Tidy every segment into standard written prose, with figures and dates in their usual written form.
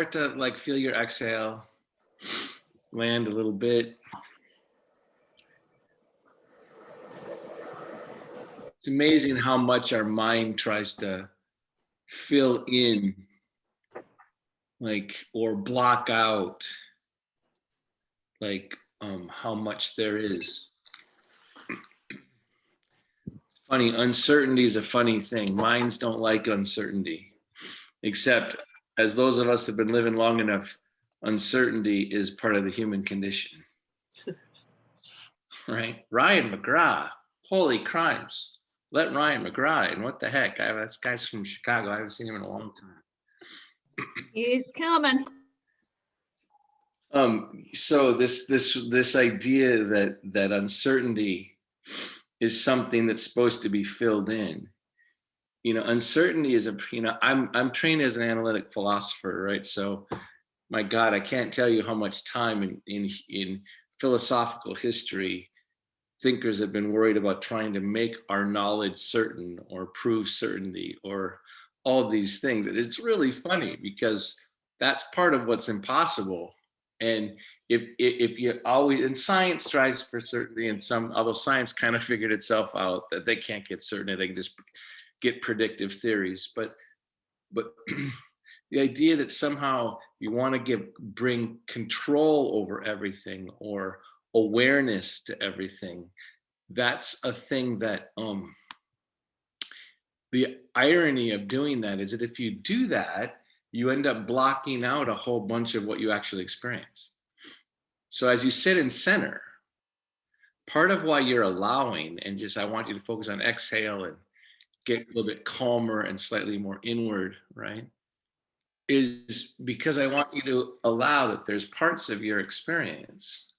to like feel your exhale, land a little bit. It's amazing how much our mind tries to fill in, like, or block out, like, how much there is. Funny, uncertainty is a funny thing. Minds don't like uncertainty, except as those of us that have been living long enough, uncertainty is part of the human condition. Right? Ryan McGrath, holy crimes. Let Ryan McGrath in. What the heck? That guy's from Chicago. I haven't seen him in a long time. He's coming. So this idea that uncertainty is something that's supposed to be filled in. Uncertainty is I'm trained as an analytic philosopher, right? So, my God, I can't tell you how much time in philosophical history thinkers have been worried about trying to make our knowledge certain or prove certainty or all these things. And it's really funny because that's part of what's impossible. And if you always, and science strives for certainty, and although science kind of figured itself out that they can't get certainty, they can just get predictive theories. But the idea that somehow you want to bring control over everything or awareness to everything, that's a thing that the irony of doing that is that if you do that, you end up blocking out a whole bunch of what you actually experience. So as you sit in center, part of why you're allowing, and just I want you to focus on exhale and get a little bit calmer and slightly more inward, right, is because I want you to allow that there's parts of your experience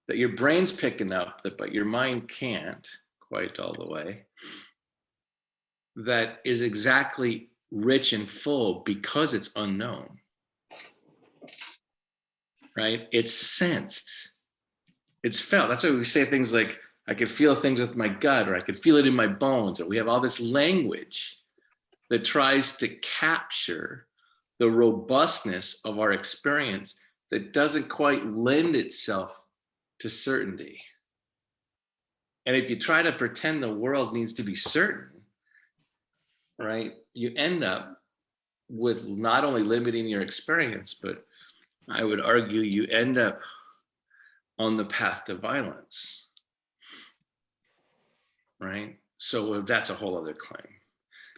that your brain's picking up, but your mind can't quite all the way, that is exactly rich and full because it's unknown, right? It's sensed, it's felt. That's why we say things like, I could feel things with my gut, or I could feel it in my bones, or we have all this language that tries to capture the robustness of our experience that doesn't quite lend itself to certainty. And if you try to pretend the world needs to be certain, right, you end up with not only limiting your experience, but I would argue you end up on the path to violence, right? So that's a whole other claim.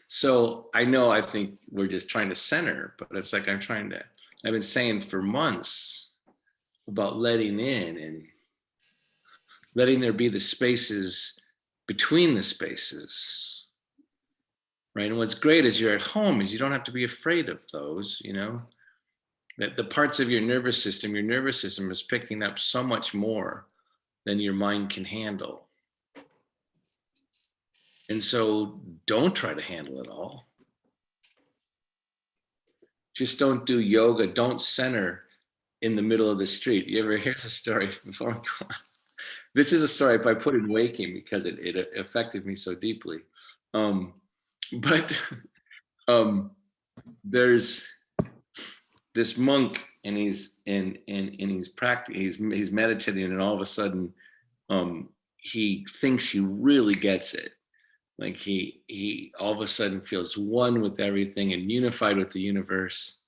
So I think we're just trying to center, but it's like I've been saying for months about letting in and letting there be the spaces between the spaces, right? And what's great is you're at home is you don't have to be afraid of those, that the parts of your nervous system is picking up so much more than your mind can handle. And so don't try to handle it all. Just don't do yoga. Don't center in the middle of the street. Here's a story before we go on. This is a story I put in Waking because it affected me so deeply. There's this monk and he's meditating, and all of a sudden he thinks he really gets it. Like he all of a sudden feels one with everything and unified with the universe.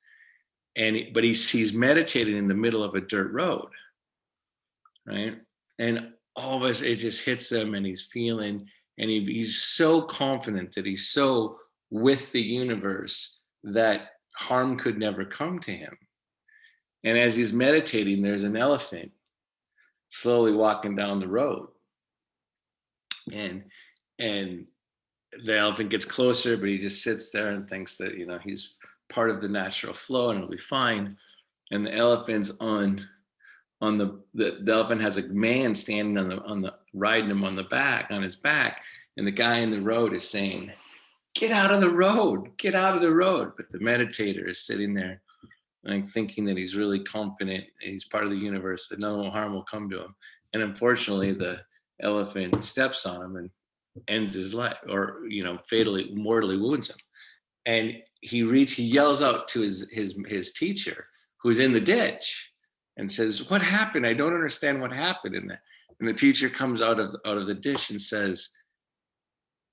But he's meditating in the middle of a dirt road, right? And all of us, it just hits him, and he's feeling, and he's so confident that he's so with the universe that harm could never come to him. And as he's meditating, there's an elephant slowly walking down the road, and the elephant gets closer, but he just sits there and thinks that he's part of the natural flow and it'll be fine. And the elephant's on the elephant has a man standing on the riding him on his back, and the guy in the road is saying, "Get out of the road, get out of the road." But the meditator is sitting there, like, thinking that he's really confident, he's part of the universe, that no harm will come to him. And unfortunately, the elephant steps on him and ends his life, or mortally wounds him. And he yells out to his teacher who's in the ditch and says, "What happened? I don't understand what happened." And the teacher comes out of the ditch and says,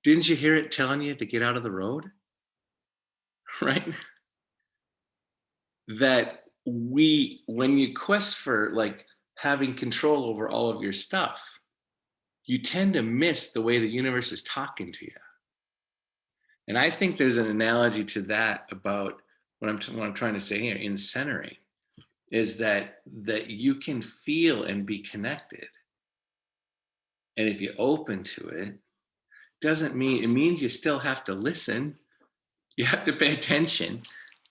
"Didn't you hear it telling you to get out of the road?" Right? That when you quest for like having control over all of your stuff, you tend to miss the way the universe is talking to you. And I think there's an analogy to that about what I'm trying to say here in centering is that you can feel and be connected. And if you open to it, doesn't mean it means you still have to listen. You have to pay attention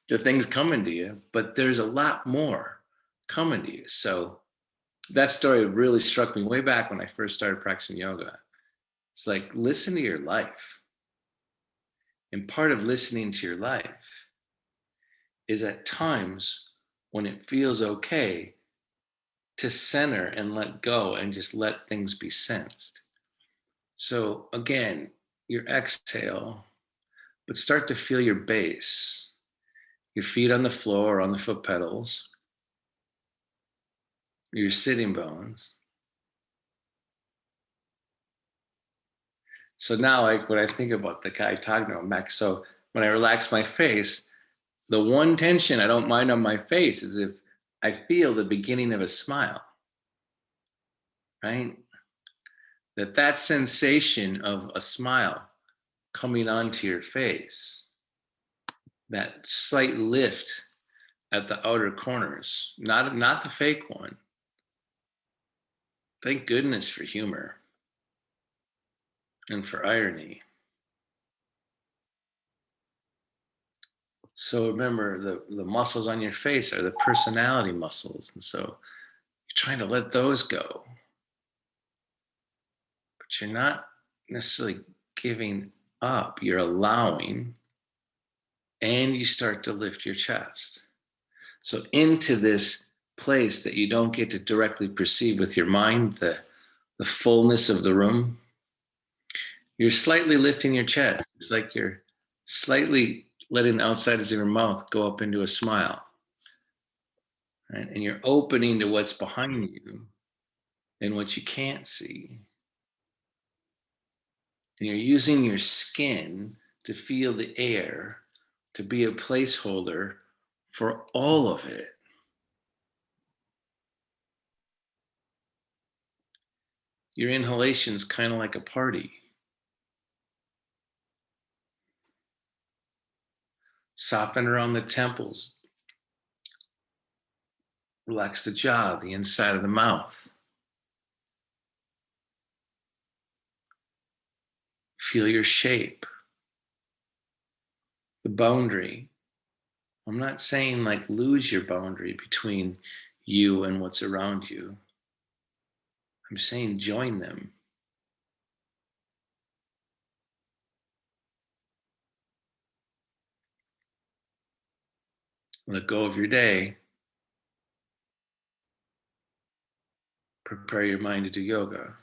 to things coming to you, but there's a lot more coming to you. So that story really struck me way back when I first started practicing yoga. It's like, listen to your life. And part of listening to your life is at times when it feels okay to center and let go and just let things be sensed. So again, your exhale, but start to feel your base, your feet on the floor or on the foot pedals, your sitting bones. So now, like when I think about the guy talking about Max, so when I relax my face, the one tension I don't mind on my face is if I feel the beginning of a smile, right? That sensation of a smile coming onto your face, that slight lift at the outer corners, not the fake one. Thank goodness for humor and for irony. So remember, the muscles on your face are the personality muscles. And so you're trying to let those go. But you're not necessarily giving up. You're allowing, and you start to lift your chest. So into this place that you don't get to directly perceive with your mind, the fullness of the room, you're slightly lifting your chest. It's like you're slightly letting the outsides of your mouth go up into a smile. Right? And you're opening to what's behind you and what you can't see. And you're using your skin to feel the air, to be a placeholder for all of it. Your inhalation is kind of like a party. Soften around the temples. Relax the jaw, the inside of the mouth. Feel your shape, the boundary. I'm not saying like lose your boundary between you and what's around you. I'm saying join them. Let go of your day. Prepare your mind to do yoga.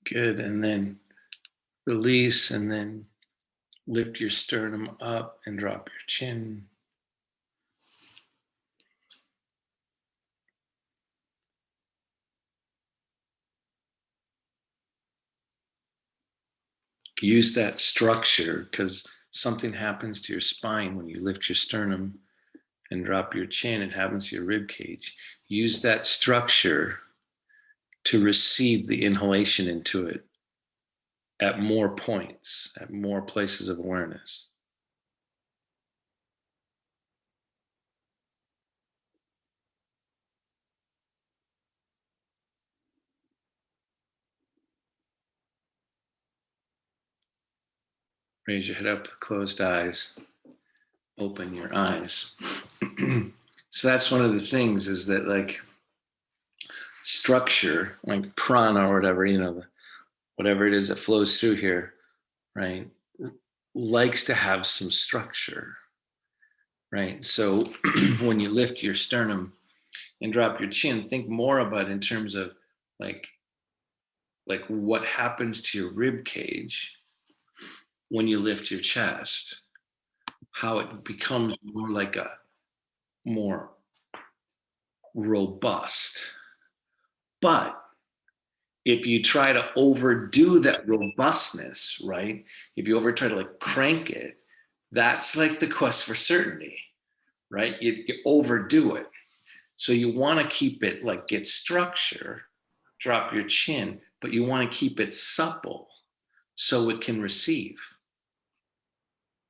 Good. And then release and then lift your sternum up and drop your chin. Use that structure, because something happens to your spine when you lift your sternum and drop your chin. It happens to your rib cage. Use that structure to receive the inhalation into it at more points, at more places of awareness. Raise your head up, closed eyes, open your eyes. So that's one of the things, is that like structure, like prana or whatever, whatever it is that flows through here, right, likes to have some structure, right? So when you lift your sternum and drop your chin, think more about in terms of like what happens to your rib cage when you lift your chest, how it becomes more like a more robust. But if you try to overdo that robustness, right? If you try to like crank it, that's like the quest for certainty, right? You overdo it. So you want to keep it like get structure, drop your chin, but you want to keep it supple so it can receive,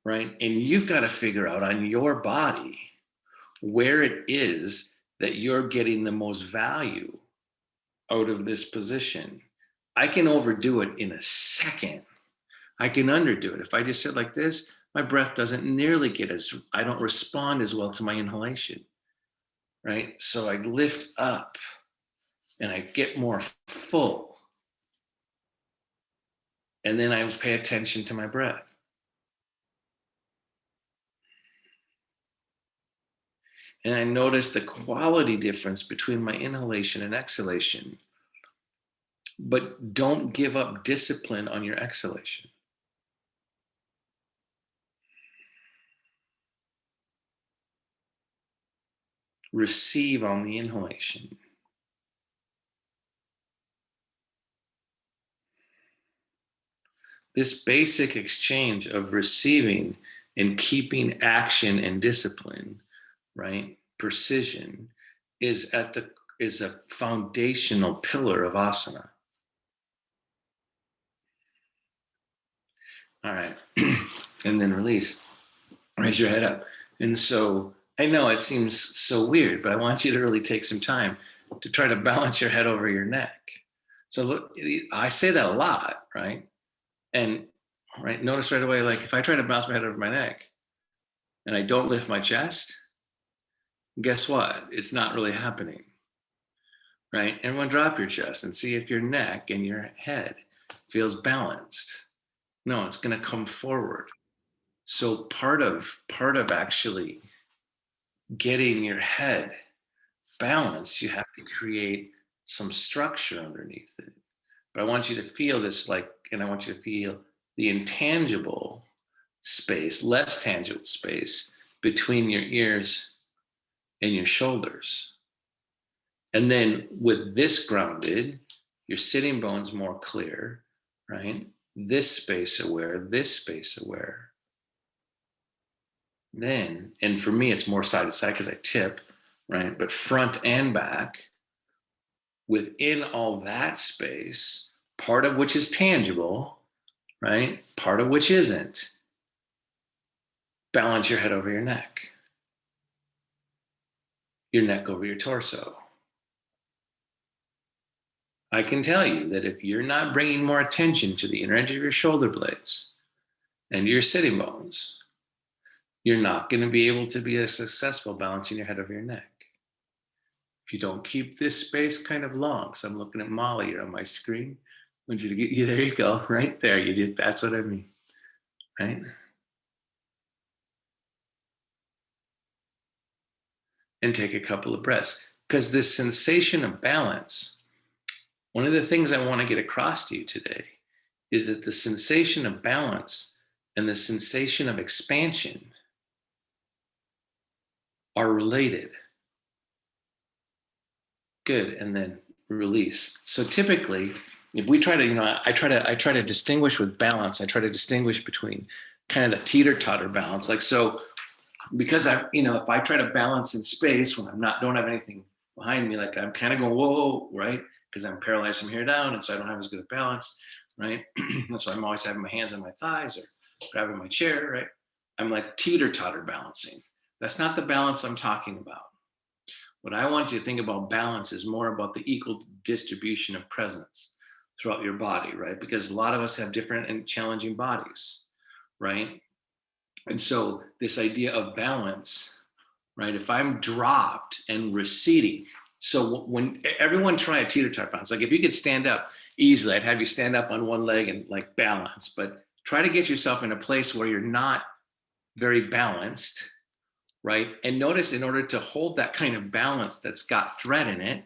right? And you've got to figure out on your body where it is that you're getting the most value out of this position. I can overdo it in a second. I can underdo it. If I just sit like this, my breath doesn't nearly I don't respond as well to my inhalation, right? So I lift up and I get more full. And then I pay attention to my breath. And I notice the quality difference between my inhalation and exhalation. But don't give up discipline on your exhalation. Receive on the inhalation. This basic exchange of receiving and keeping action and discipline, right? Precision is a foundational pillar of asana. All right. And then release. Raise your head up. And so I know it seems so weird, but I want you to really take some time to try to balance your head over your neck. So look, I say that a lot, right? And right, notice right away, like if I try to bounce my head over my neck and I don't lift my chest, guess what? It's not really happening, right? Everyone drop your chest and see if your neck and your head feels balanced. No, it's going to come forward. So part of actually getting your head balanced, you have to create some structure underneath it. But I want you to feel this and I want you to feel the intangible space, less tangible space between your ears and your shoulders. And then with this grounded, your sitting bone's more clear, right? This space aware, this space aware. Then, and for me, it's more side to side because I tip, right? But front and back, within all that space, part of which is tangible, right? Part of which isn't. Balance your head over your neck over your torso. I can tell you that if you're not bringing more attention to the inner edge of your shoulder blades and your sitting bones, you're not going to be able to be as successful balancing your head over your neck. If you don't keep this space kind of long, so I'm looking at Molly here on my screen. I want you to get there you go, right there. That's what I mean, right? And take a couple of breaths. Because this sensation of balance, one of the things I want to get across to you today is that the sensation of balance and the sensation of expansion are related. Good, and then release. So typically, if we try to, I try to distinguish with balance. I try to distinguish between kind of the teeter-totter balance. Like, so because if I try to balance in space when don't have anything behind me, like I'm kind of going, whoa, right? Because I'm paralyzed from here down. And so I don't have as good a balance, right? And so I'm always having my hands on my thighs or grabbing my chair, right? I'm like teeter-totter balancing. That's not the balance I'm talking about. What I want you to think about balance is more about the equal distribution of presence throughout your body, right? Because a lot of us have different and challenging bodies, right? And so this idea of balance, right? If I'm dropped and receding, so when everyone try a teeter-totter balance, like if you could stand up easily, I'd have you stand up on one leg and like balance, but try to get yourself in a place where you're not very balanced, right? And notice, in order to hold that kind of balance that's got thread in it,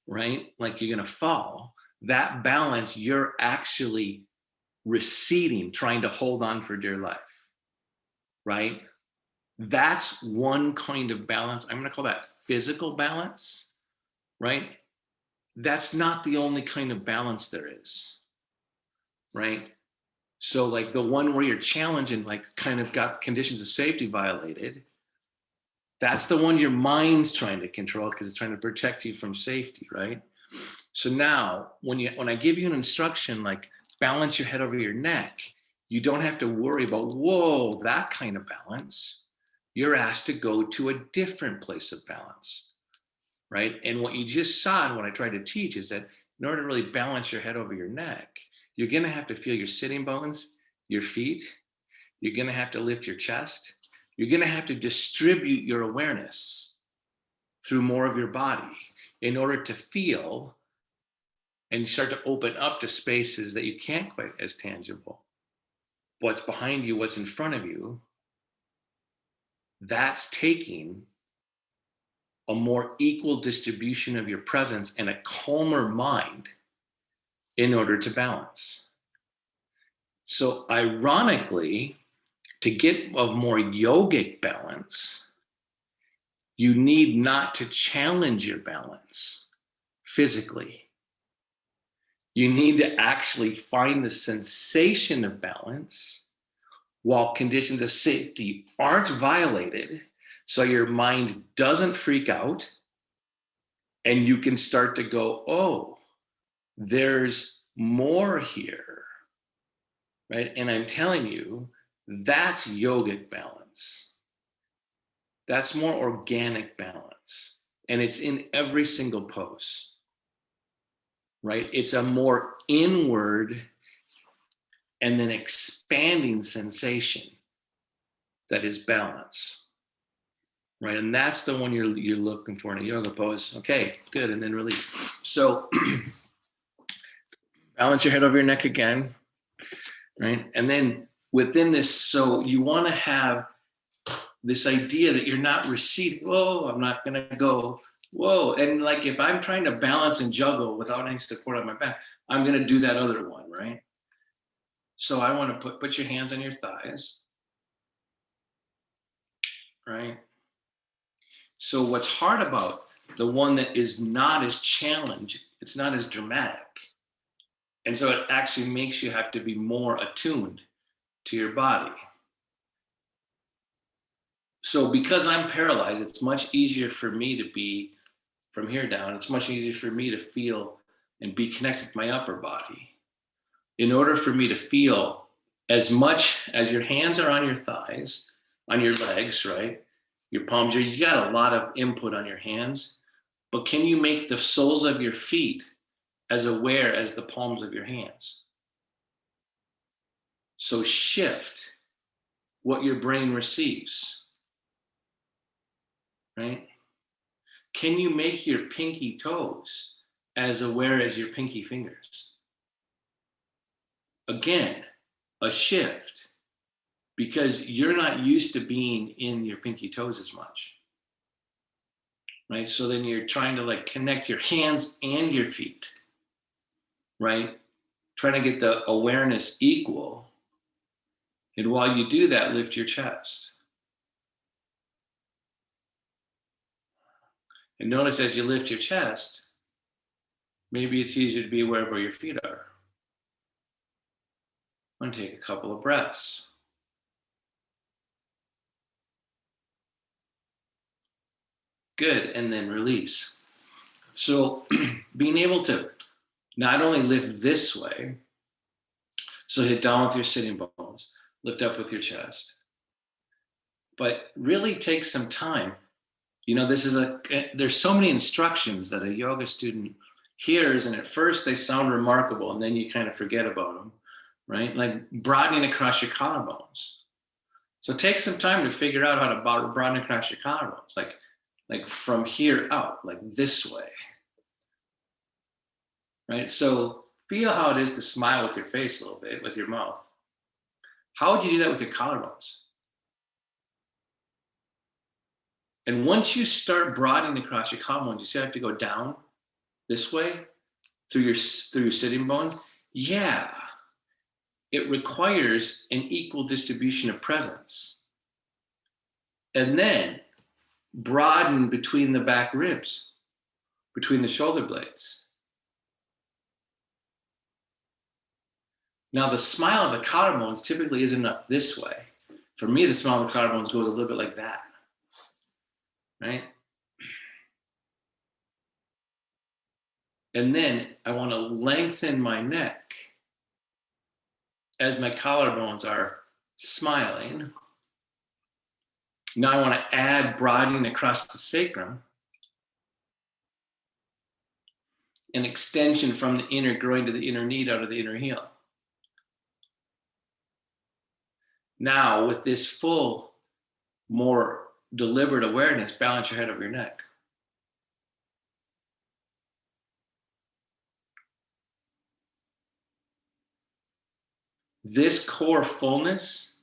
right? Like you're going to fall, that balance, you're actually receding, trying to hold on for dear life, right? That's one kind of balance. I'm going to call that physical balance, right? That's not the only kind of balance there is, right? So like the one where you're challenged and like kind of got conditions of safety violated, that's the one your mind's trying to control because it's trying to protect you from safety, right? So now when I give you an instruction like balance your head over your neck, you don't have to worry about, whoa, that kind of balance. You're asked to go to a different place of balance, right? And what you just saw and what I tried to teach is that in order to really balance your head over your neck, you're going to have to feel your sitting bones, your feet. You're going to have to lift your chest. You're going to have to distribute your awareness through more of your body in order to feel and start to open up to spaces that you can't quite as tangible. What's behind you, what's in front of you, that's taking a more equal distribution of your presence and a calmer mind in order to balance. So ironically, to get a more yogic balance, you need not to challenge your balance physically. You need to actually find the sensation of balance while conditions of safety aren't violated, so your mind doesn't freak out, and you can start to go, oh, there's more here, right? And I'm telling you, that's yogic balance. That's more organic balance. And it's in every single pose, right? It's a more inward and then expanding sensation that is balance, right? And that's the one you're looking for in a yoga pose. Okay, good, and then release. So balance your head over your neck again, right? And then within this, so you want to have this idea that you're not receding. Whoa, I'm not going to go. Whoa. And like if I'm trying to balance and juggle without any support on my back, I'm going to do that other one, right? So I want to put your hands on your thighs, right? So what's hard about the one that is not as challenged, it's not as dramatic. And so it actually makes you have to be more attuned to your body. So because I'm paralyzed, it's much easier for me to be from here down. It's much easier for me to feel and be connected to my upper body. In order for me to feel as much as your hands are on your thighs, on your legs, right? Your palms, you got a lot of input on your hands, but can you make the soles of your feet as aware as the palms of your hands? So shift what your brain receives, right? Can you make your pinky toes as aware as your pinky fingers? Again, a shift, because you're not used to being in your pinky toes as much, right? So then you're trying to like connect your hands and your feet, right? Trying to get the awareness equal. And while you do that, lift your chest. And notice as you lift your chest, Maybe it's easier to be aware where your feet are. And take a couple of breaths. Good, and then release. So being able to not only lift this way, so hit down with your sitting bones, lift up with your chest, but really take some time. You know, there's so many instructions that a yoga student hears, and at first they sound remarkable, and then you kind of forget about them, right? Like broadening across your collarbones. So take some time to figure out how to broaden across your collarbones, like from here out, like this way, right? So feel how it is to smile with your face a little bit, with your mouth. How would you do that with your collarbones? And once you start broadening across your collarbones, you still have to go down this way through your sitting bones. Yeah, it requires an equal distribution of presence. And then broaden between the back ribs, between the shoulder blades. Now, the smile of the collarbones typically isn't up this way. For me, the smile of the collarbones goes a little bit like that, right? And then I want to lengthen my neck as my collarbones are smiling. Now I want to add broadening across the sacrum, an extension from the inner groin to the inner knee out of the inner heel. Now, with this full, more deliberate awareness, balance your head over your neck. This core fullness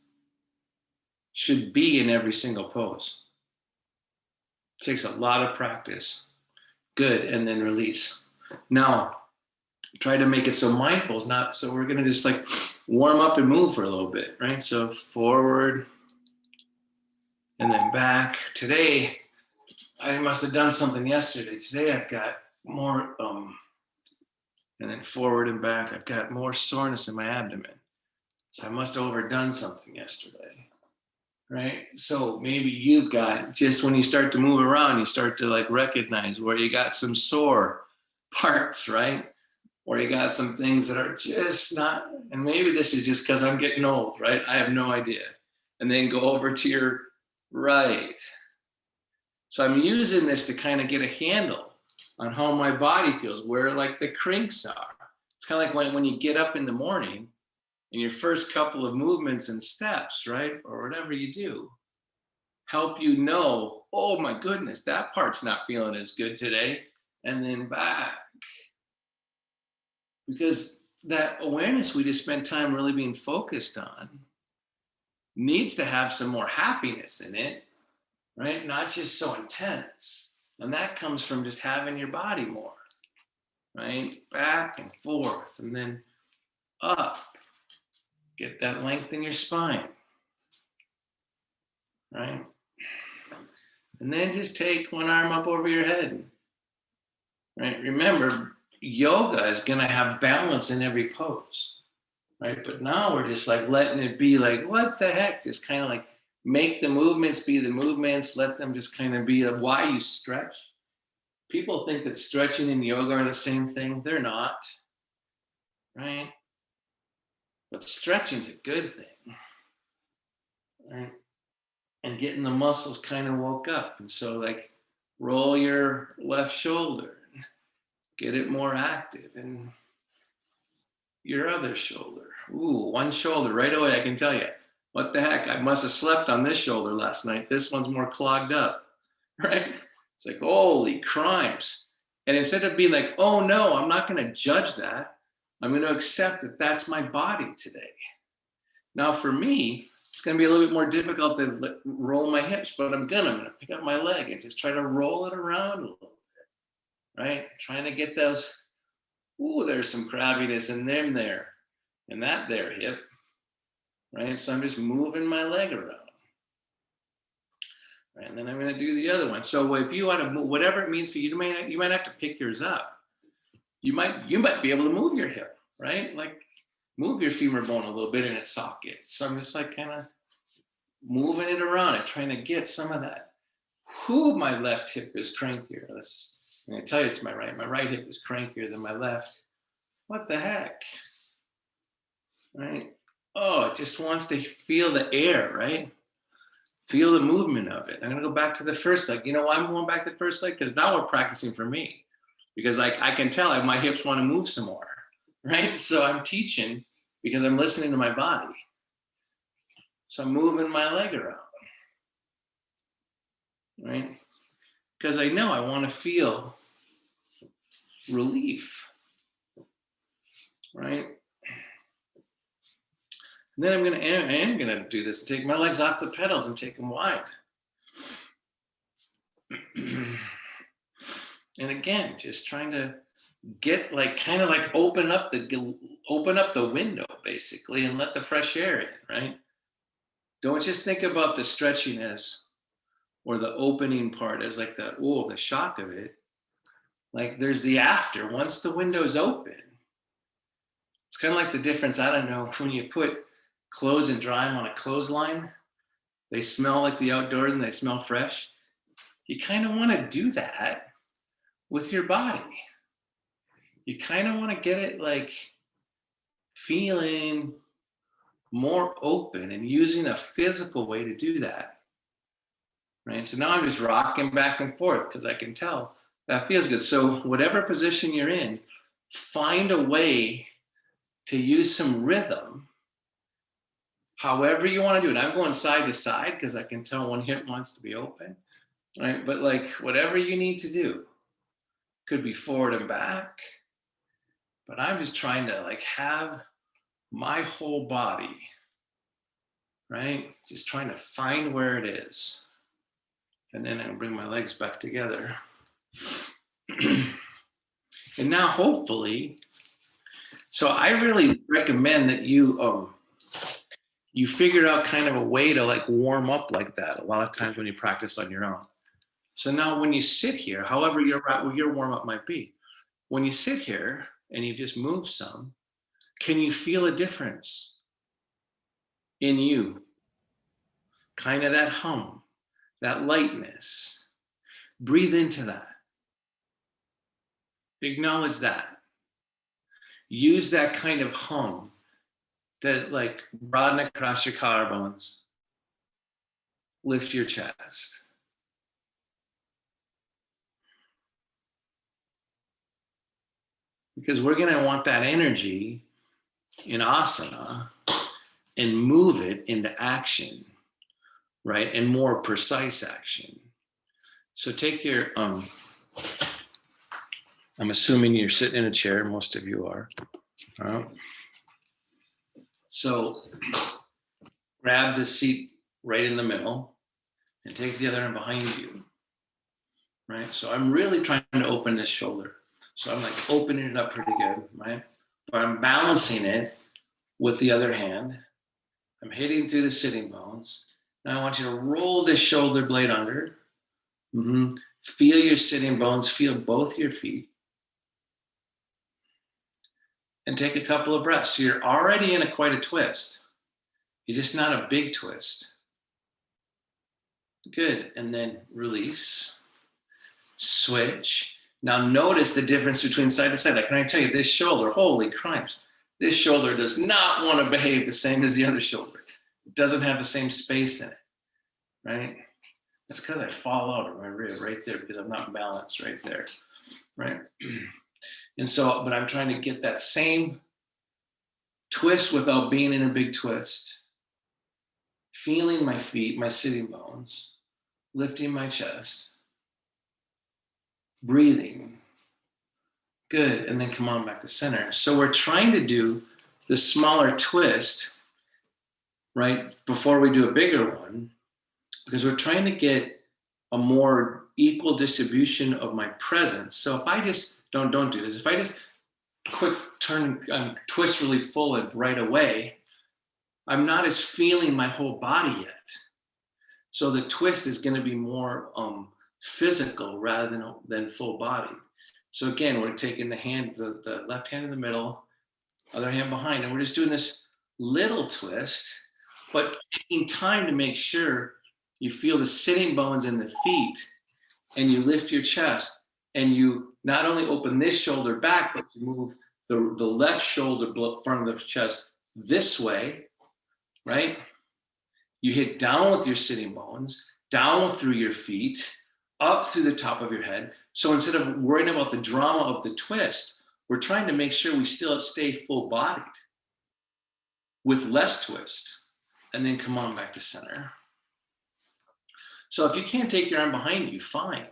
should be in every single pose. It takes a lot of practice. Good, and then release. Now, try to make it so mindful is not, so we're gonna just like warm up and move for a little bit, right? So forward, and then back. Today, I must have done something yesterday. Today I've got more, and then forward and back, I've got more soreness in my abdomen. So I must have overdone something yesterday, right? So maybe you've got, just when you start to move around, you start to like recognize where you got some sore parts, right? Or you got some things that are just not, and maybe this is just because I'm getting old, right? I have no idea. And then go over to your right. So I'm using this to kind of get a handle on how my body feels, where like the crinks are. It's kind of like when you get up in the morning and your first couple of movements and steps, right? Or whatever you do, help you know, oh my goodness, that part's not feeling as good today. And then back. Because that awareness we just spent time really being focused on needs to have some more happiness in it, right? Not just so intense. And that comes from just having your body more, right? Back and forth, and then up. Get that length in your spine, right? And then just take one arm up over your head, right? Remember, yoga is going to have balance in every pose, right? But now we're just like letting it be like, what the heck? Just kind of like make the movements be the movements. Let them just kind of be why you stretch. People think that stretching and yoga are the same thing. They're not, right? But stretching's a good thing, right? And getting the muscles kind of woke up. And so like roll your left shoulder, get it more active, and your other shoulder. Ooh, one shoulder right away. I can tell you, what the heck? I must have slept on this shoulder last night. This one's more clogged up, right? It's like, holy crimes. And instead of being like, oh no, I'm not going to judge that. I'm going to accept that that's my body today. Now for me, it's going to be a little bit more difficult to roll my hips, but I'm going to pick up my leg and just try to roll it around a little bit, right? Trying to get those, ooh, there's some crabbiness in them there, and that there hip, right? So I'm just moving my leg around. Right? And then I'm going to do the other one. So if you want to move, whatever it means for you, you might have to pick yours up. you might be able to move your hip, right? Like move your femur bone a little bit in its socket. So I'm just like kind of moving it around and trying to get some of that. Whew, my left hip is crankier. I'm gonna tell you it's my right. My right hip is crankier than my left. What the heck? Right? Oh, it just wants to feel the air, right? Feel the movement of it. I'm gonna go back to the first leg. You know why I'm going back to the first leg? Because now we're practicing for me. Because I can tell my hips want to move some more, right? So I'm teaching because I'm listening to my body. So I'm moving my leg around, right? Because I know I want to feel relief, right? And then I am gonna do this, take my legs off the pedals and take them wide. And again, just trying to get like kind of like open up the window basically and let the fresh air in, right? Don't just think about the stretching as or the opening part as like the shock of it. Like there's the after. Once the window's open, it's kind of like the difference. I don't know, when you put clothes and dry them on a clothesline, they smell like the outdoors and they smell fresh. You kind of want to do that with your body. You kind of want to get it like feeling more open and using a physical way to do that. Right? So now I'm just rocking back and forth because I can tell that feels good. So whatever position you're in, find a way to use some rhythm, however you want to do it. I'm going side to side because I can tell one hip wants to be open, right? But like whatever you need to do, could be forward and back, but I'm just trying to like have my whole body, right? Just trying to find where it is. And then I'll bring my legs back together. And now hopefully, so I really recommend that you figure out kind of a way to like warm up like that a lot of times when you practice on your own. So now when you sit here, however your warm up might be, when you sit here and you just move some, can you feel a difference in you? Kind of that hum, that lightness. Breathe into that. Acknowledge that. Use that kind of hum to like broaden across your collarbones. Lift your chest. Because we're going to want that energy in asana and move it into action, right? And more precise action. So take your, I'm assuming you're sitting in a chair, most of you are. All right. So grab the seat right in the middle and take the other hand behind you, right? So I'm really trying to open this shoulder. So I'm like opening it up pretty good, right? But I'm balancing it with the other hand. I'm hitting through the sitting bones. Now I want you to roll this shoulder blade under. Mm-hmm. Feel your sitting bones, feel both your feet. And take a couple of breaths. So you're already in quite a twist. It's just not a big twist. Good, and then release. Switch. Now notice the difference between side to side. Can I tell you, this shoulder, holy crimes, this shoulder does not want to behave the same as the other shoulder. It doesn't have the same space in it, right? That's because I fall out of my rib right there because I'm not balanced right there, right? And so, but I'm trying to get that same twist without being in a big twist. Feeling my feet, my sitting bones, lifting my chest. Breathing. Good, and then come on back to center. So we're trying to do the smaller twist, right, before we do a bigger one, because we're trying to get a more equal distribution of my presence. So if I just, don't do this, if I just quick turn, twist really forward right away, I'm not as feeling my whole body yet. So the twist is gonna be more, physical rather than full body. So again, we're taking the left hand in the middle, other hand behind, and we're just doing this little twist, but taking time to make sure you feel the sitting bones in the feet, and you lift your chest, and you not only open this shoulder back, but you move the left shoulder front of the chest this way, right? You hit down with your sitting bones, down through your feet, up through the top of your head. So instead of worrying about the drama of the twist, we're trying to make sure we still stay full bodied with less twist, and then come on back to center. So if you can't take your arm behind you, fine,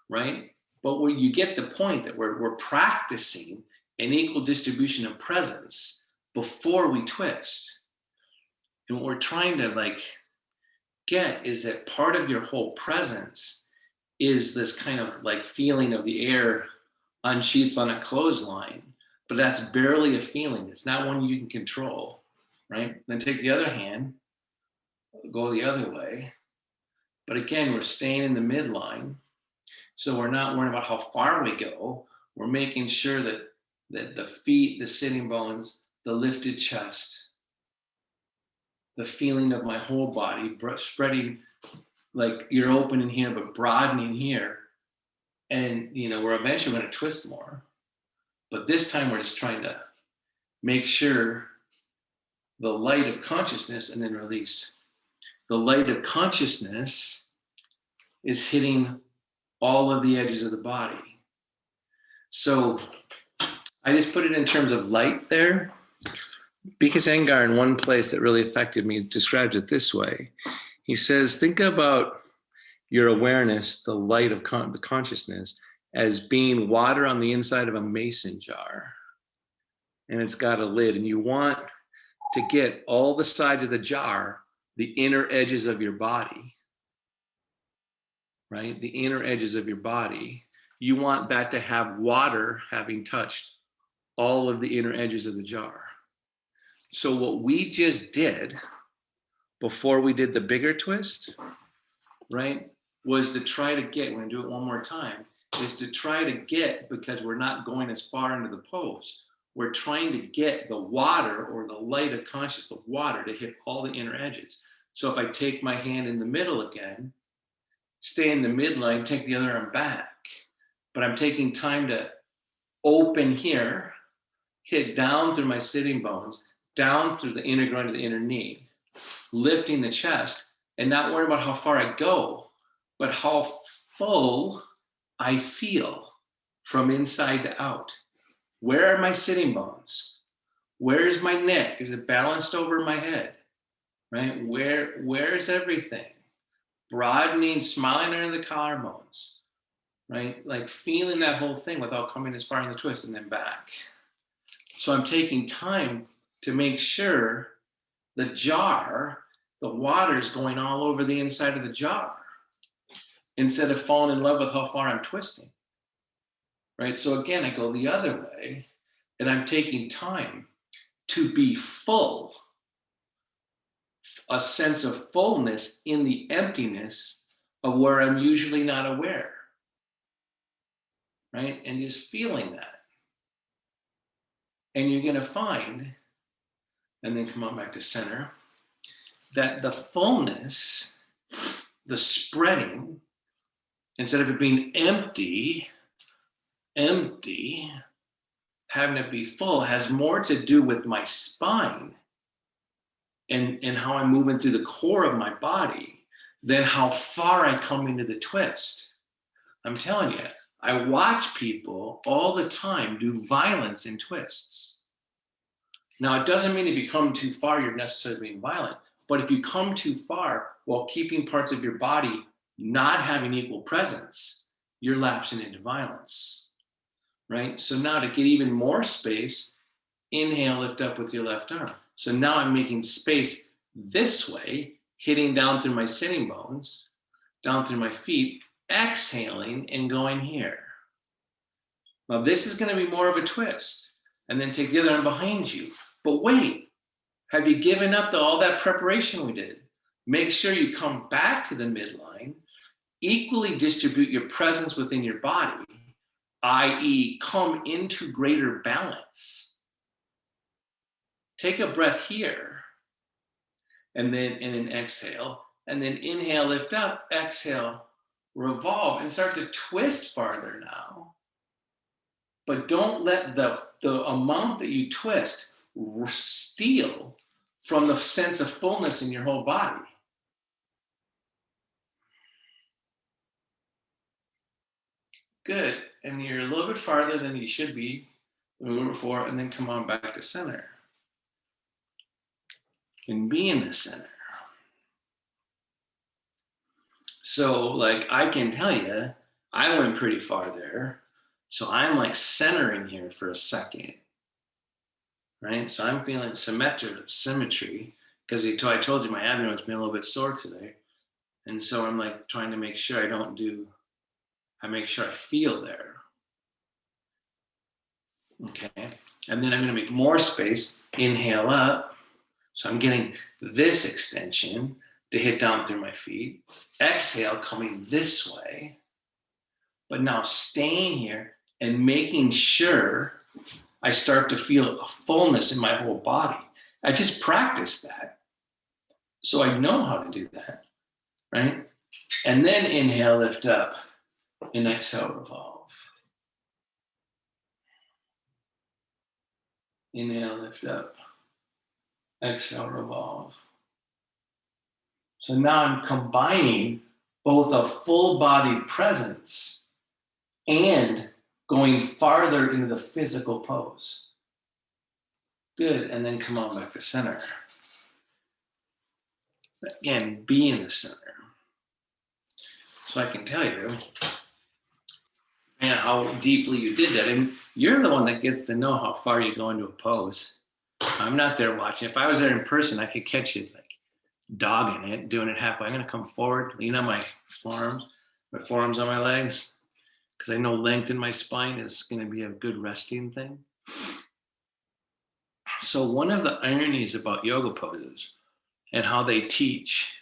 right? But where you get the point that we're practicing an equal distribution of presence before we twist. And what we're trying to get is that part of your whole presence is this kind of feeling of the air on sheets on a clothesline, but that's barely a feeling. It's not one you can control, right? Then take the other hand, go the other way. But again, we're staying in the midline. So we're not worrying about how far we go. We're making sure that the feet, the sitting bones, the lifted chest, the feeling of my whole body spreading, like you're opening here, but broadening here. And, we're eventually going to twist more. But this time we're just trying to make sure the light of consciousness, and then release. The light of consciousness is hitting all of the edges of the body. So I just put it in terms of light there, because Engar, in one place that really affected me, describes it this way. He says, think about your awareness, the light of the consciousness, as being water on the inside of a mason jar. And it's got a lid, and you want to get all the sides of the jar, the inner edges of your body, right? The inner edges of your body. You want that to have water having touched all of the inner edges of the jar. So what we just did before we did the bigger twist, right, was to try to get, we're gonna do it one more time, is to try to get, because we're not going as far into the pose, we're trying to get the water, or the light of conscious, the water, to hit all the inner edges. So if I take my hand in the middle again, stay in the midline, take the other arm back, but I'm taking time to open here, hit down through my sitting bones, down through the inner groin to the inner knee, lifting the chest, and not worrying about how far I go, but how full I feel from inside to out. Where are my sitting bones? Where is my neck? Is it balanced over my head? Right? Where's everything? Broadening, smiling under the collarbones, right? Like feeling that whole thing without coming as far in the twist, and then back. So I'm taking time to make sure the jar, the water's going all over the inside of the jar, instead of falling in love with how far I'm twisting, right? So again, I go the other way, and I'm taking time to be full, a sense of fullness in the emptiness of where I'm usually not aware, right? And just feeling that. And you're gonna find, and then come on back to center, that the fullness, the spreading, instead of it being empty, having it be full, has more to do with my spine and how I'm moving through the core of my body than how far I come into the twist. I'm telling you, I watch people all the time do violence in twists. Now, it doesn't mean if you come too far, you're necessarily being violent, but if you come too far while keeping parts of your body not having equal presence, you're lapsing into violence, right? So now to get even more space, inhale, lift up with your left arm. So now I'm making space this way, hitting down through my sitting bones, down through my feet, exhaling and going here. Now this is going to be more of a twist, and then take the other arm behind you. But wait, have you given up all that preparation we did? Make sure you come back to the midline, equally distribute your presence within your body, i.e., come into greater balance. Take a breath here, and then exhale, and then inhale, lift up, exhale, revolve, and start to twist farther now. But don't let the amount that you twist steal from the sense of fullness in your whole body. Good. And you're a little bit farther than you should be than we were before, and then come on back to center. And be in the center. So, like, I can tell you, I went pretty far there. So I'm like centering here for a second, right? So I'm feeling symmetry, because I told you my abdomen's been a little bit sore today. And so I'm like trying to make sure I make sure I feel there. Okay. And then I'm going to make more space, inhale up. So I'm getting this extension to hit down through my feet. Exhale, coming this way. But now staying here and making sure I start to feel a fullness in my whole body. I just practiced that. So I know how to do that, right? And then inhale, lift up, and exhale, revolve. Inhale, lift up, exhale, revolve. So now I'm combining both a full body presence and going farther into the physical pose. Good, and then come on back to center. Again, be in the center. So I can tell you, man, how deeply you did that. And you're the one that gets to know how far you go into a pose. I'm not there watching. If I was there in person, I could catch you like dogging it, doing it halfway. I'm gonna come forward, lean on my forearms on my legs, because I know length in my spine is gonna be a good resting thing. So one of the ironies about yoga poses and how they teach,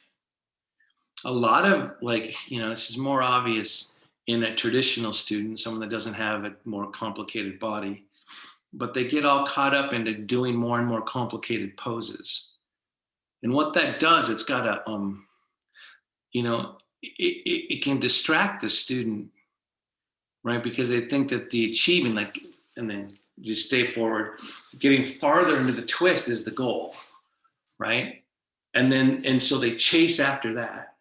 a lot of, like, this is more obvious in a traditional student, someone that doesn't have a more complicated body, but they get all caught up into doing more and more complicated poses. And what that does, it's got a, it can distract the student, right? Because they think that the achievement, and then just stay forward, getting farther into the twist is the goal, right? And so they chase after that.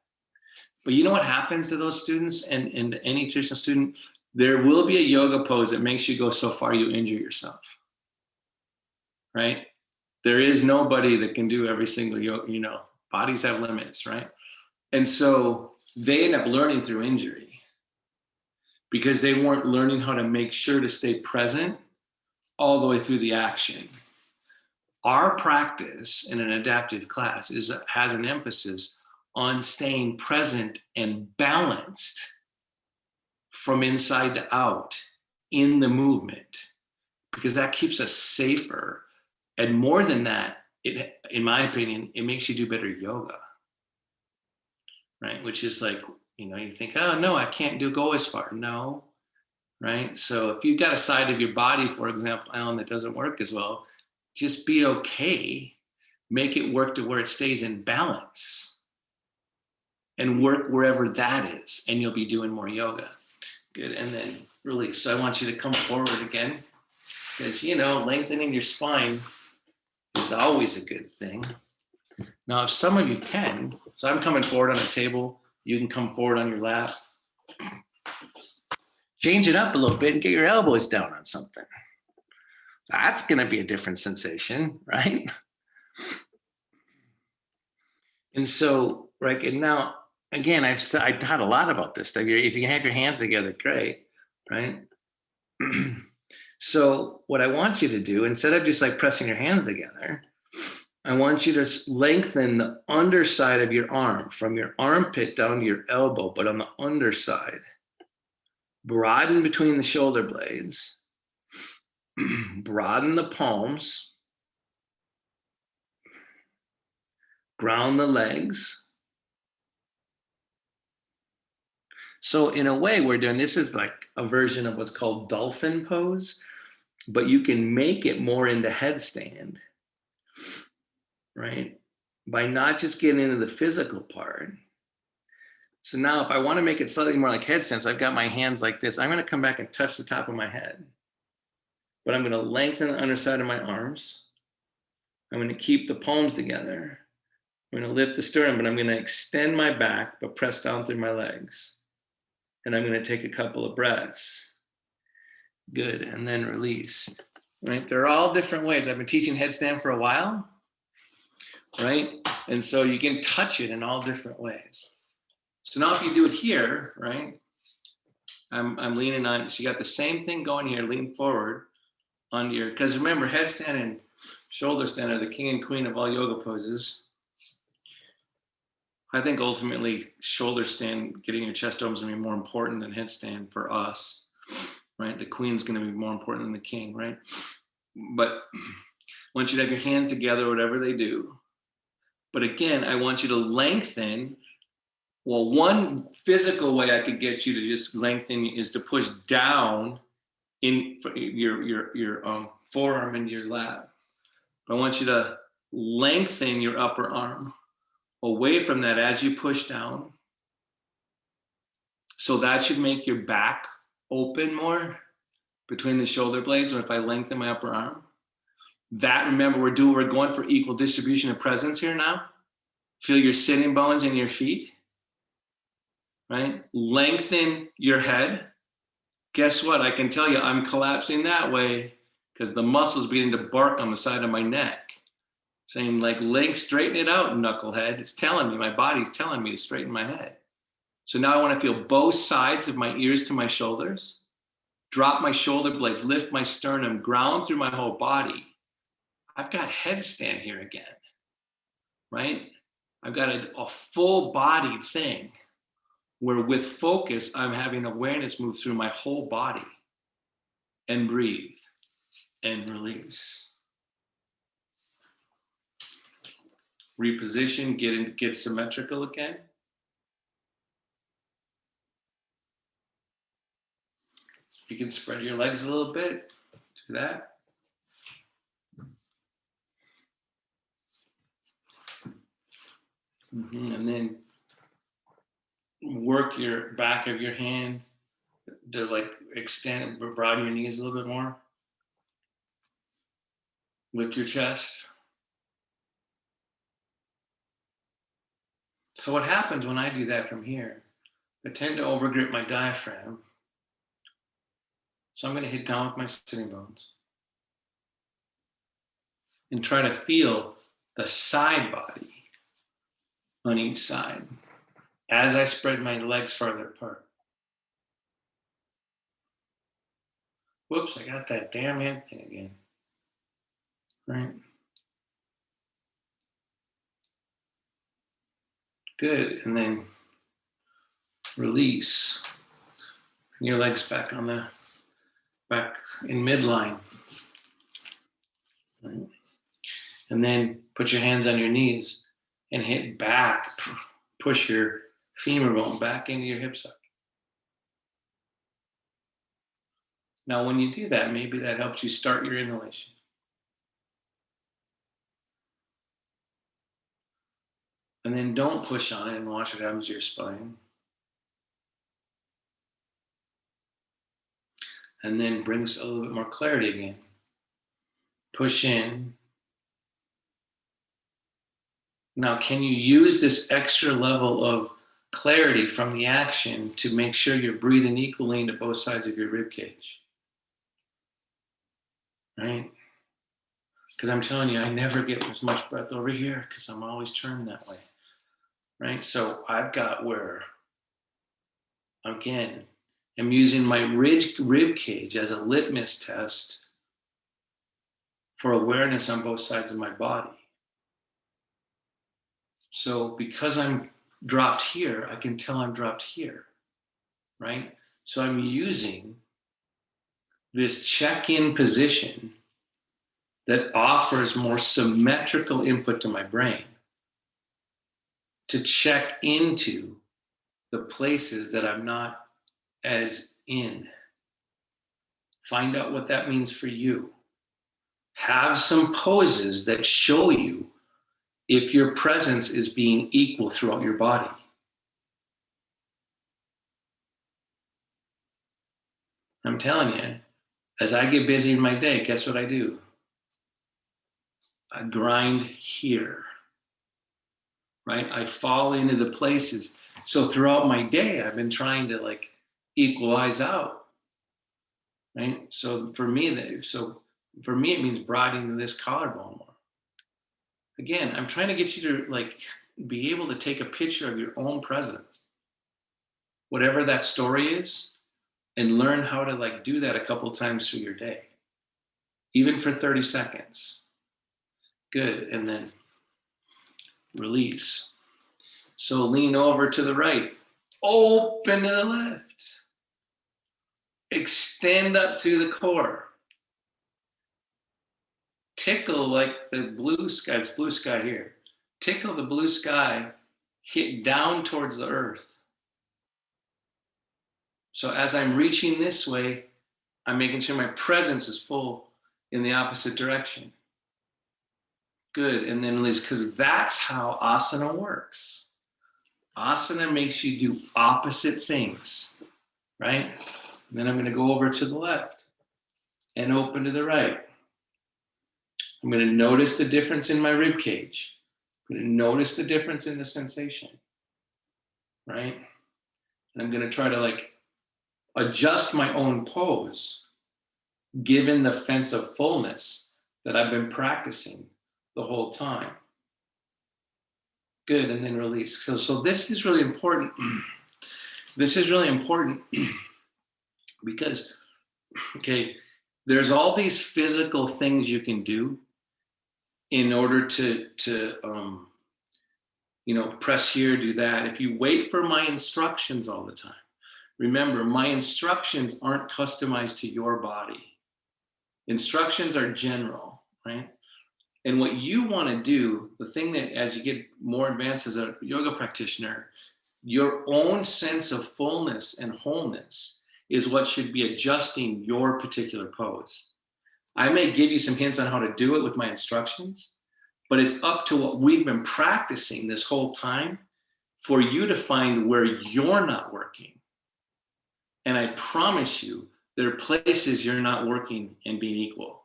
But you know what happens to those students and any traditional student? There will be a yoga pose that makes you go so far you injure yourself, right? There is nobody that can do every single yoga, bodies have limits, right? And so they end up learning through injury because they weren't learning how to make sure to stay present all the way through the action. Our practice in an adaptive class has an emphasis on staying present and balanced from inside to out in the movement, because that keeps us safer. And more than that, in my opinion, it makes you do better yoga, right? Which is like, you think, oh no, I can't go as far. No, right? So if you've got a side of your body, for example, Alan, that doesn't work as well, just be okay. Make it work to where it stays in balance and work wherever that is, and you'll be doing more yoga. Good, and then release. So I want you to come forward again, because, lengthening your spine is always a good thing. Now, if some of you can, so I'm coming forward on a table, you can come forward on your lap. Change it up a little bit and get your elbows down on something. That's going to be a different sensation, right? And so, right, and now, again, I taught a lot about this stuff. If you can have your hands together, great, right? So what I want you to do, instead of just like pressing your hands together, I want you to lengthen the underside of your arm from your armpit down to your elbow, but on the underside. Broaden between the shoulder blades. Broaden the palms. Ground the legs. So in a way, we're doing, this is like a version of what's called dolphin pose, but you can make it more into headstand, right? By not just getting into the physical part. So now if I want to make it slightly more like headstand, so I've got my hands like this, I'm going to come back and touch the top of my head. But I'm going to lengthen the underside of my arms. I'm going to keep the palms together. I'm going to lift the sternum, but I'm going to extend my back, but press down through my legs. And I'm going to take a couple of breaths. Good. And then release. Right? They're all different ways. I've been teaching headstand for a while. Right? And so you can touch it in all different ways. So now if you do it here, right? I'm leaning on, so you got the same thing going here, lean forward on your, because remember, headstand and shoulder stand are the king and queen of all yoga poses. I think ultimately shoulder stand, getting your chest open is going to be more important than headstand for us, right? The queen's going to be more important than the king, right? But I want you to have your hands together, whatever they do. But again, I want you to lengthen. Well, one physical way I could get you to just lengthen is to push down in your forearm into your lap. But I want you to lengthen your upper arm away from that as you push down. So that should make your back open more between the shoulder blades. Or if I lengthen my upper arm, that, remember, we're going for equal distribution of presence here now. Feel your sitting bones in your feet, right? Lengthen your head. Guess what? I can tell you I'm collapsing that way because the muscles beginning to bark on the side of my neck. Saying like, straighten it out, knucklehead. It's telling me, my body's telling me to straighten my head. So now I want to feel both sides of my ears to my shoulders. Drop my shoulder blades, lift my sternum, ground through my whole body. I've got headstand here again, right? I've got a full body thing where with focus, I'm having awareness move through my whole body and breathe and release. Reposition, get symmetrical again. You can spread your legs a little bit, do that. And then work your back of your hand to like extend, broaden your knees a little bit more. Lift your chest. So what happens when I do that from here? I tend to overgrip my diaphragm. So I'm going to hit down with my sitting bones and try to feel the side body on each side as I spread my legs farther apart. Whoops, I got that damn hand thing again. Right? Good, and then release. Bring your legs back on the back in midline. Right? And then put your hands on your knees and hit back. Push your femur bone back into your hip socket. Now, when you do that, maybe that helps you start your inhalation. And then don't push on it and watch what happens to your spine. And then brings a little bit more clarity again. Push in. Now, can you use this extra level of clarity from the action to make sure you're breathing equally into both sides of your rib cage? Right? Because I'm telling you, I never get as much breath over here because I'm always turned that way. Right? So I've got where, again, I'm using my rib cage as a litmus test for awareness on both sides of my body. So because I'm dropped here, I can tell I'm dropped here, right? So I'm using this check-in position that offers more symmetrical input to my brain to check into the places that I'm not as in. Find out what that means for you. Have some poses that show you if your presence is being equal throughout your body. I'm telling you, as I get busy in my day, guess what I do? I grind here, right? I fall into the places. So throughout my day, I've been trying to like equalize out, right? So for me, it means broadening this collarbone more. Again, I'm trying to get you to like be able to take a picture of your own presence, whatever that story is, and learn how to like do that a couple times through your day, even for 30 seconds. Good, and then release. So lean over to the right, open to the left, extend up through the core. Tickle like the blue sky, it's blue sky here. Tickle the blue sky, hit down towards the earth. So as I'm reaching this way, I'm making sure my presence is full in the opposite direction. Good, and then release, because that's how asana works. Asana makes you do opposite things, right? And then I'm going to go over to the left and open to the right. I'm going to notice the difference in my rib cage. I'm going to notice the difference in the sensation, right? And I'm going to try to like adjust my own pose given the sense of fullness that I've been practicing the whole time. Good, and then release. So this is really important. This is really important because, okay, there's all these physical things you can do in order to press here, do that. If you wait for my instructions all the time, remember, my instructions aren't customized to your body. Instructions are general, right? And what you want to do, the thing that as you get more advanced as a yoga practitioner, your own sense of fullness and wholeness is what should be adjusting your particular pose. I may give you some hints on how to do it with my instructions, but it's up to what we've been practicing this whole time for you to find where you're not working. And I promise you, there are places you're not working and being equal,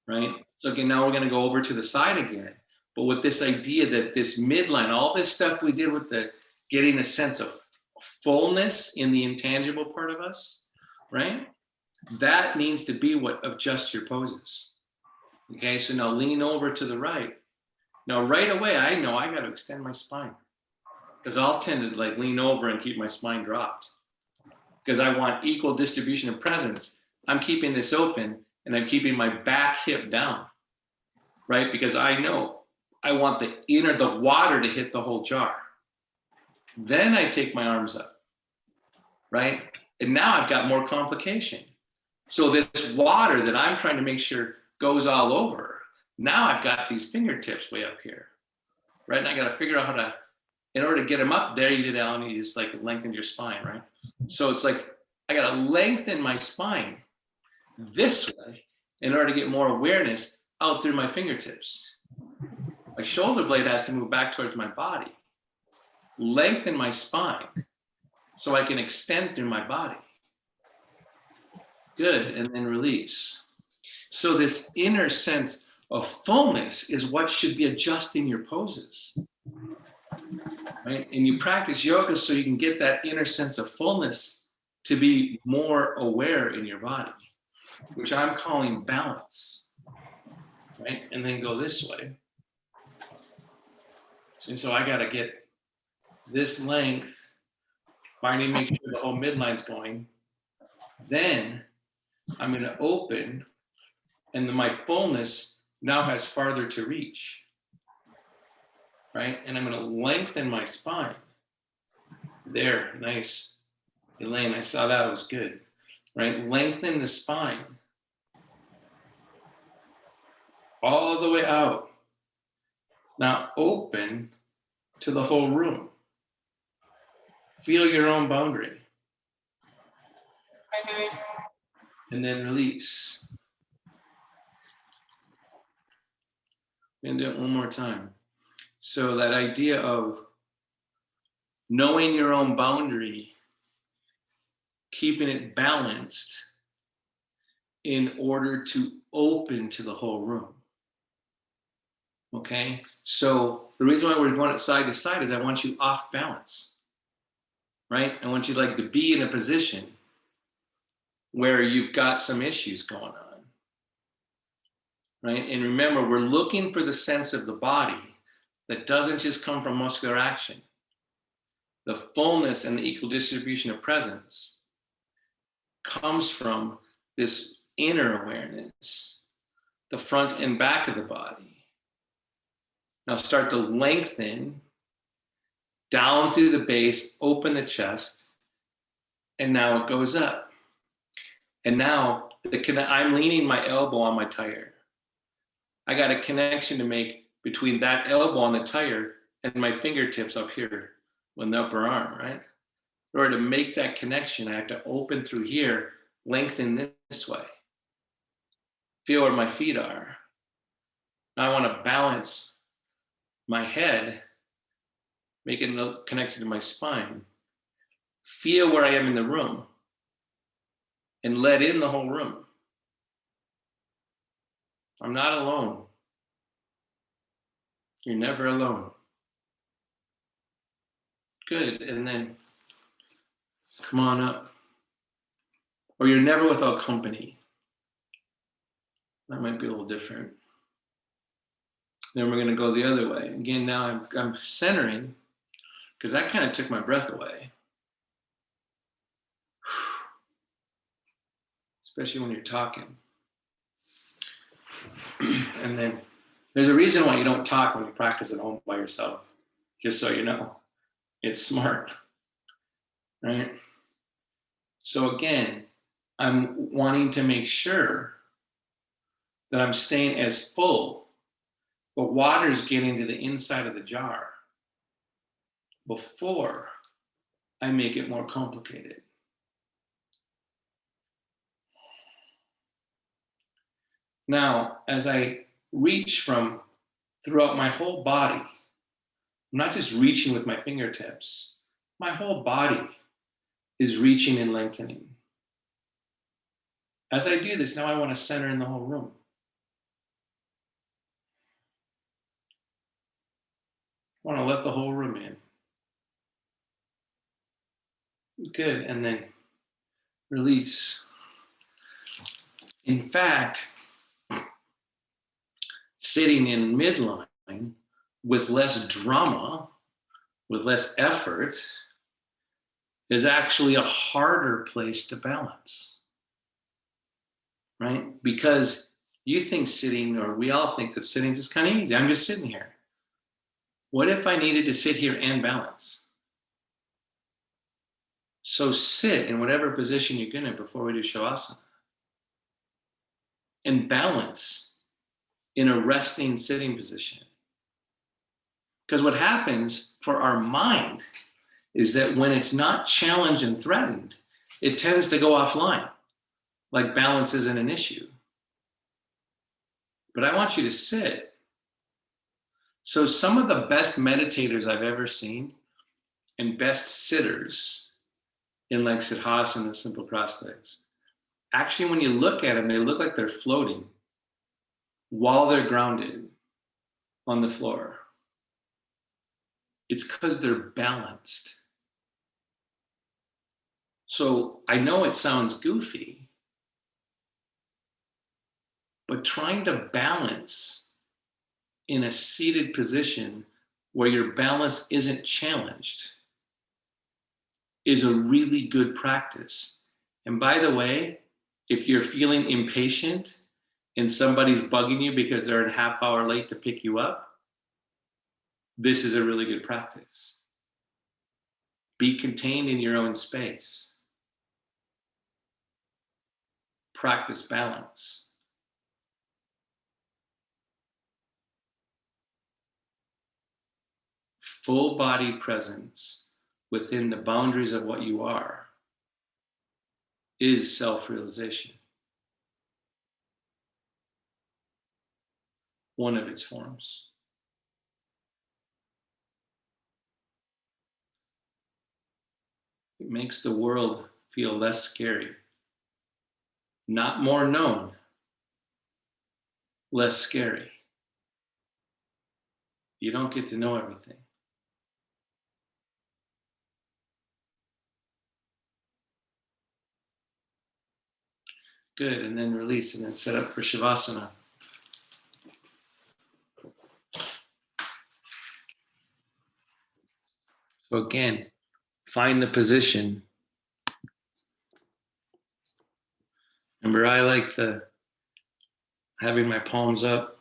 right? So again, now we're going to go over to the side again, but with this idea that this midline, all this stuff we did with the getting a sense of fullness in the intangible part of us, right? That needs to be what adjusts your poses. Okay, so now lean over to the right. Now right away, I know I got to extend my spine because I'll tend to like lean over and keep my spine dropped because I want equal distribution of presence. I'm keeping this open and I'm keeping my back hip down, right? Because I know I want the water to hit the whole jar. Then I take my arms up, right? And now I've got more complication. So this water that I'm trying to make sure goes all over, now I've got these fingertips way up here, right? And I got to figure out how to, in order to get them up, there you did, Alan, you just like lengthened your spine, right? So it's like, I got to lengthen my spine this way in order to get more awareness out through my fingertips. My shoulder blade has to move back towards my body. Lengthen my spine so I can extend through my body. Good, and then release. So this inner sense of fullness is what should be adjusting your poses, right? And you practice yoga so you can get that inner sense of fullness to be more aware in your body, which I'm calling balance, right? And then go this way. And so I got to get this length, finding, make sure the whole midline's going. Then I'm going to open, and my fullness now has farther to reach, right? And I'm going to lengthen my spine. There, nice. Elaine, I saw that was good, right? Lengthen the spine all the way out. Now open to the whole room. Feel your own boundary. And then release. And do it one more time. So that idea of knowing your own boundary, keeping it balanced in order to open to the whole room. Okay? So the reason why we're going side to side is I want you off balance, right? I want you like to be in a position where you've got some issues going on, right? And remember, we're looking for the sense of the body that doesn't just come from muscular action. The fullness and the equal distribution of presence comes from this inner awareness, the front and back of the body. Now start to lengthen down through the base, open the chest, and now it goes up. And now I'm leaning my elbow on my tire. I got a connection to make between that elbow on the tire and my fingertips up here on the upper arm, right? In order to make that connection, I have to open through here, lengthen this way. Feel where my feet are. Now I want to balance my head, make it connected to my spine. Feel where I am in the room and let in the whole room. I'm not alone. You're never alone. Good, and then come on up. Or you're never without company. That might be a little different. Then we're gonna go the other way. Again, now I'm centering, because that kind of took my breath away. Especially when you're talking. And then there's a reason why you don't talk when you practice at home by yourself, just so you know. It's smart, right? So again, I'm wanting to make sure that I'm staying as full, but water's getting to the inside of the jar before I make it more complicated. Now, as I reach from throughout my whole body, I'm not just reaching with my fingertips, my whole body is reaching and lengthening. As I do this, now I want to center in the whole room. I want to let the whole room in. Good, and then release. In fact, sitting in midline with less drama, with less effort, is actually a harder place to balance, right? Because you think sitting, or we all think that sitting is just kind of easy. I'm just sitting here. What if I needed to sit here and balance? So sit in whatever position you're in before we do Shavasana. And balance in a resting sitting position. Because what happens for our mind is that when it's not challenged and threatened, it tends to go offline, like balance isn't an issue. But I want you to sit. So some of the best meditators I've ever seen and best sitters in like Siddhasana and simple prosthetics, actually when you look at them, they look like they're floating while they're grounded on the floor. It's because they're balanced. So I know it sounds goofy, but trying to balance in a seated position where your balance isn't challenged is a really good practice. And by the way, if you're feeling impatient and somebody's bugging you because they're a half hour late to pick you up, this is a really good practice. Be contained in your own space. Practice balance. Full body presence within the boundaries of what you are is self-realization, one of its forms. It makes the world feel less scary, not more known, less scary. You don't get to know everything. Good, and then release, and then set up for Shavasana. So again, find the position. Remember, I like having my palms up,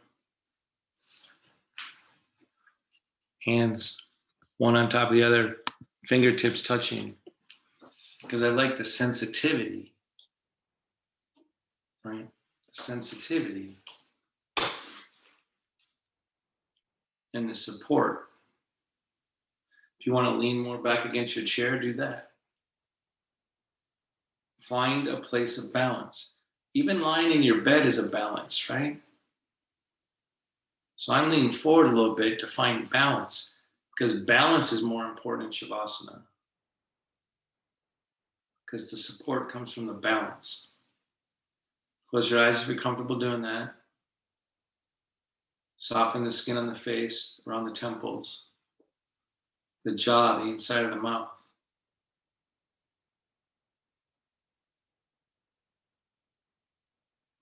hands one on top of the other, fingertips touching, because I like the sensitivity, right? The sensitivity and the support. If you want to lean more back against your chair, do that. Find a place of balance. Even lying in your bed is a balance, right? So I'm leaning forward a little bit to find balance, because balance is more important in Shavasana, because the support comes from the balance. Close your eyes if you're comfortable doing that. Soften the skin on the face, around the temples, the jaw, the inside of the mouth.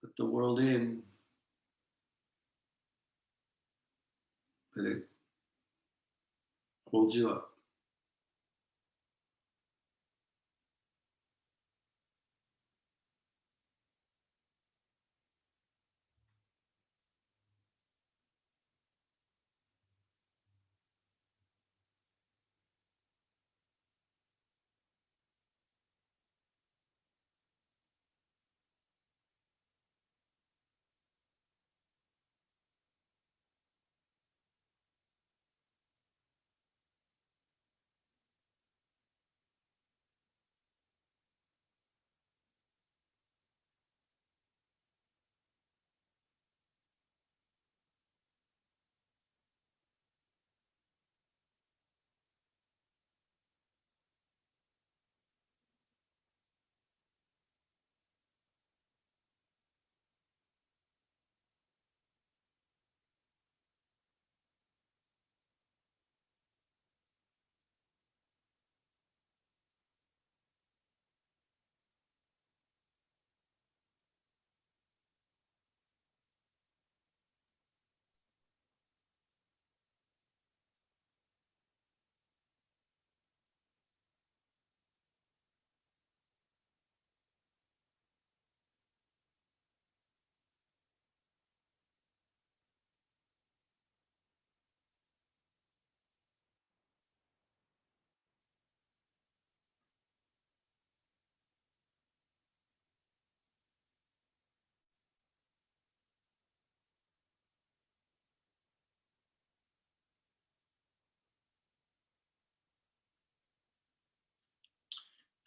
Let the world in, but it holds you up.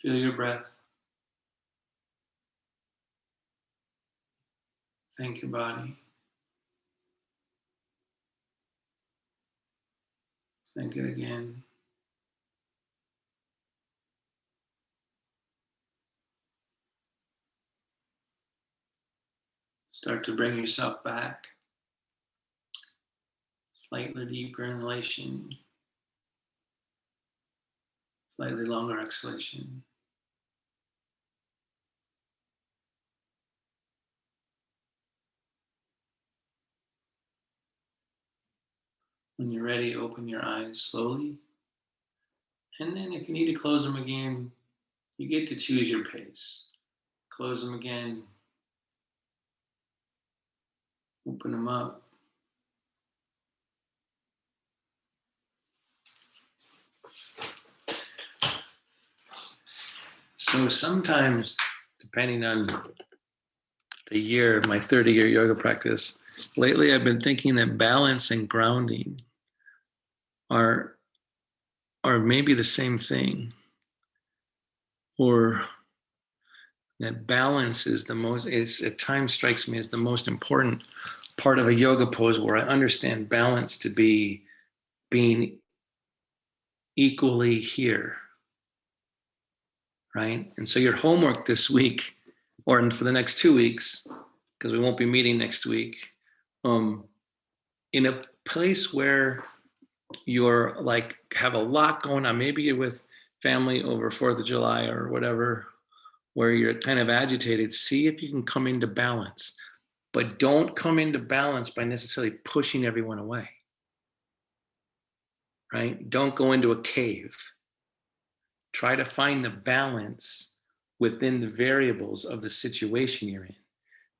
Feel your breath. Thank your body. Thank it again. Start to bring yourself back. Slightly deeper inhalation. Slightly longer exhalation. When you're ready, open your eyes slowly. And then if you need to close them again, you get to choose your pace. Close them again. Open them up. So sometimes, depending on the year, my 30-year yoga practice, lately I've been thinking that balance and grounding are or maybe the same thing, or that balance is the most, at times strikes me as the most important part of a yoga pose, where I understand balance to be being equally here, right? And so your homework this week, or for the next 2 weeks, because we won't be meeting next week, in a place where you're like, have a lot going on, maybe you're with family over 4th of July or whatever, where you're kind of agitated, see if you can come into balance. But don't come into balance by necessarily pushing everyone away, right? Don't go into a cave. Try to find the balance within the variables of the situation you're in.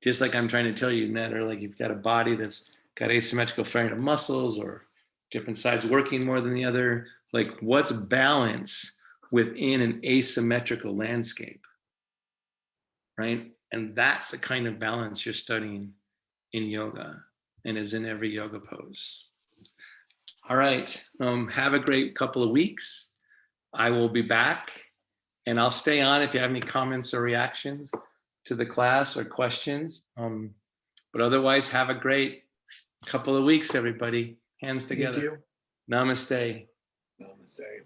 Just like I'm trying to tell you, Ned, or like you've got a body that's got asymmetrical firing of muscles, or different sides working more than the other. Like, what's balance within an asymmetrical landscape, right? And that's the kind of balance you're studying in yoga and is in every yoga pose. All right. Have a great couple of weeks. I will be back, and I'll stay on if you have any comments or reactions to the class or questions. But otherwise, have a great couple of weeks, everybody. Hands together. Thank you. Namaste. Namaste.